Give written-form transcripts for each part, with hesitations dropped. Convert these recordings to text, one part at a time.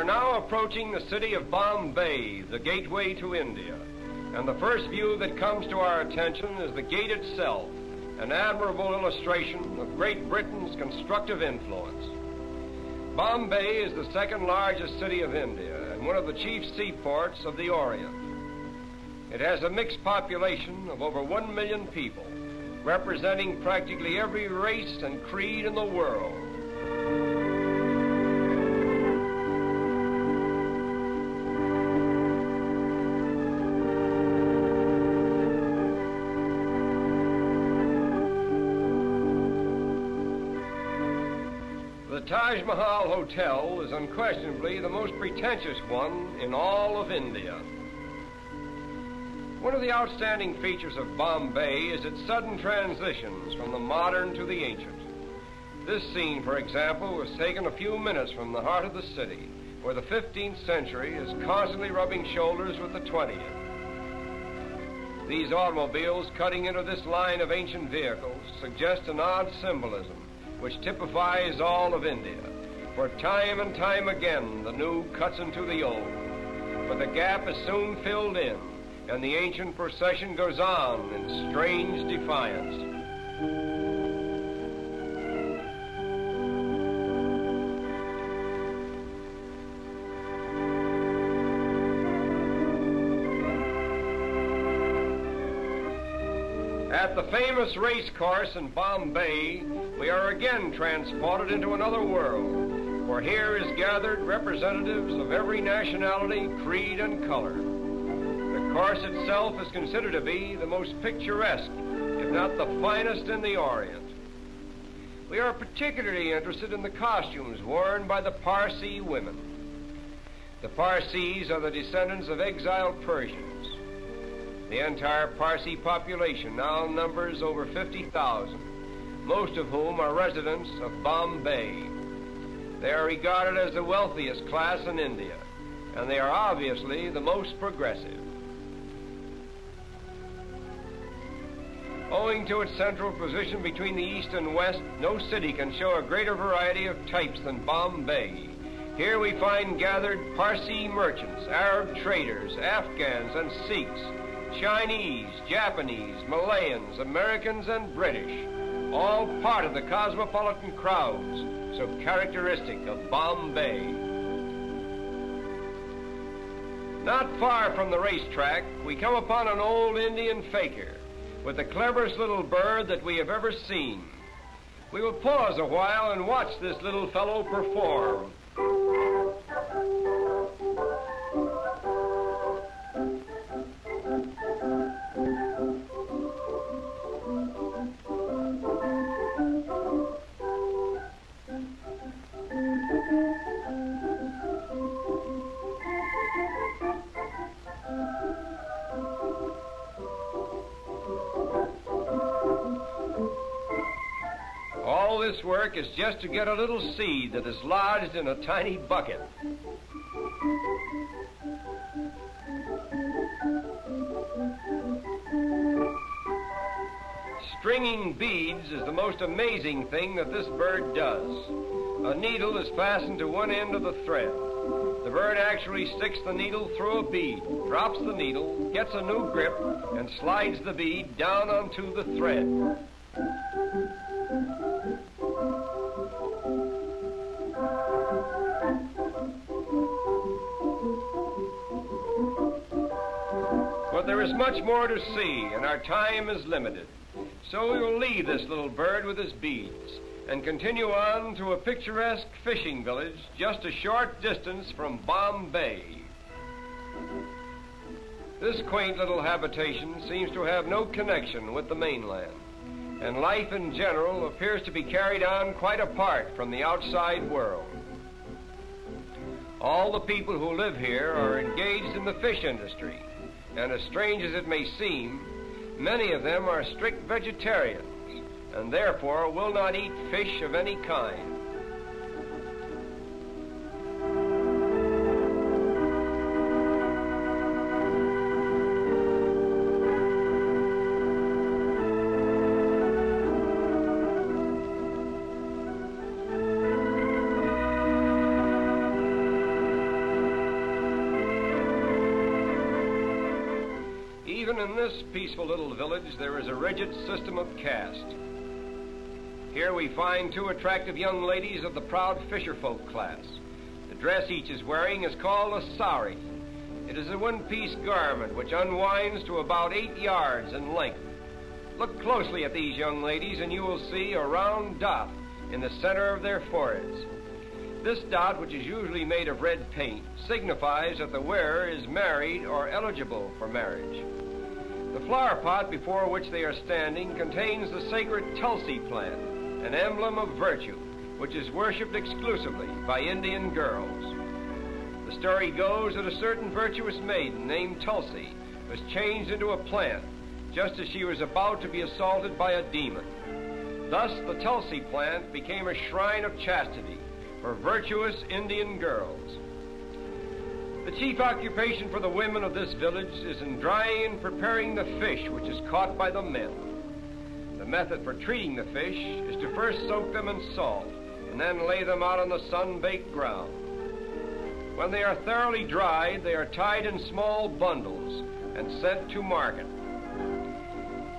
now approaching the city of Bombay, the gateway to India. And the first view that comes to our attention is the gate itself, an admirable illustration of Great Britain's constructive influence. Bombay is the second largest city of India and one of the chief seaports of the Orient. It has a mixed population of over 1 million people, representing practically every race and creed in the world. The Taj Mahal Hotel is unquestionably the most pretentious one in all of India. One of the outstanding features of Bombay is its sudden transitions from the modern to the ancient. This scene, for example, was taken a few minutes from the heart of the city, where the 15th century is constantly rubbing shoulders with the 20th. These automobiles cutting into this line of ancient vehicles suggest an odd symbolism which typifies all of India. For time and time again, the new cuts into the old. But the gap is soon filled in, and the ancient procession goes on in strange defiance. At the famous race course in Bombay, we are again transported into another world, for here is gathered representatives of every nationality, creed, and color. The course itself is considered to be the most picturesque, if not the finest in the Orient. We are particularly interested in the costumes worn by the Parsi women. The Parsis are the descendants of exiled Persians. The entire Parsi population now numbers over 50,000, most of whom are residents of Bombay. They are regarded as the wealthiest class in India, and they are obviously the most progressive. Owing to its central position between the East and West, no city can show a greater variety of types than Bombay. Here we find gathered Parsi merchants, Arab traders, Afghans and Sikhs, Chinese, Japanese, Malayans, Americans, and British, all part of the cosmopolitan crowds so characteristic of Bombay. Not far from the racetrack, we come upon an old Indian fakir with the cleverest little bird that we have ever seen. We will pause a while and watch this little fellow perform. All this work is just to get a little seed that is lodged in a tiny bucket. Stringing beads is the most amazing thing that this bird does. A needle is fastened to one end of the thread. The bird actually sticks the needle through a bead, drops the needle, gets a new grip, and slides the bead down onto the thread. But there is much more to see, and our time is limited. So we will leave this little bird with his beads and continue on to a picturesque fishing village just a short distance from Bombay. This quaint little habitation seems to have no connection with the mainland, and life in general appears to be carried on quite apart from the outside world. All the people who live here are engaged in the fish industry, and as strange as it may seem, many of them are strict vegetarians and therefore will not eat fish of any kind. even in this peaceful little village, there is a rigid system of caste. Here we find two attractive young ladies of the proud fisherfolk class. The dress each is wearing is called a sari. It is a one-piece garment which unwinds to about 8 yards in length. Look closely at these young ladies and you will see a round dot in the center of their foreheads. This dot, which is usually made of red paint, signifies that the wearer is married or eligible for marriage. The flower pot before which they are standing contains the sacred Tulsi plant, an emblem of virtue, which is worshipped exclusively by Indian girls. The story goes that a certain virtuous maiden named Tulsi was changed into a plant just as she was about to be assaulted by a demon. Thus, the Tulsi plant became a shrine of chastity for virtuous Indian girls. The chief occupation for the women of this village is in drying and preparing the fish which is caught by the men. The method for treating the fish is to first soak them in salt and then lay them out on the sun-baked ground. When they are thoroughly dried, they are tied in small bundles and sent to market.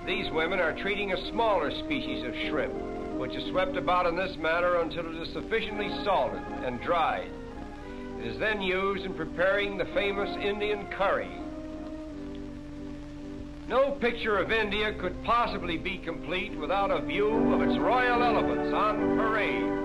These women are treating a smaller species of shrimp, which is swept about in this manner until it is sufficiently salted and dried. It is then used in preparing the famous Indian curry. No picture of India could possibly be complete without a view of its royal elephants on parade.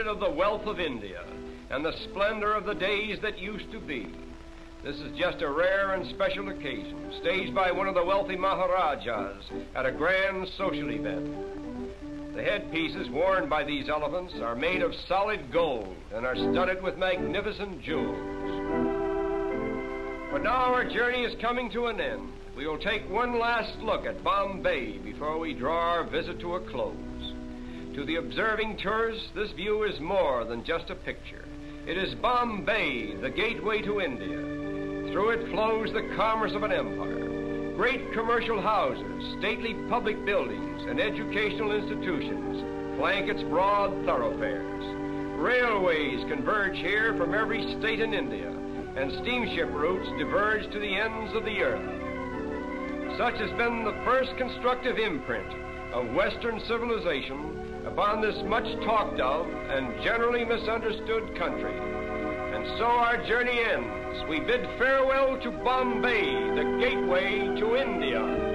Of the wealth of India and the splendor of the days that used to be. This is just a rare and special occasion, staged by one of the wealthy Maharajas at a grand social event. The headpieces worn by these elephants are made of solid gold and are studded with magnificent jewels. But now our journey is coming to an end. We will take one last look at Bombay before we draw our visit to a close. To the observing tourist, this view is more than just a picture. It is Bombay, the gateway to India. Through it flows the commerce of an empire. Great commercial houses, stately public buildings, and educational institutions flank its broad thoroughfares. Railways converge here from every state in India, and steamship routes diverge to the ends of the earth. Such has been the first constructive imprint of Western civilization upon this much talked of and generally misunderstood country. And so our journey ends. We bid farewell to Bombay, the gateway to India.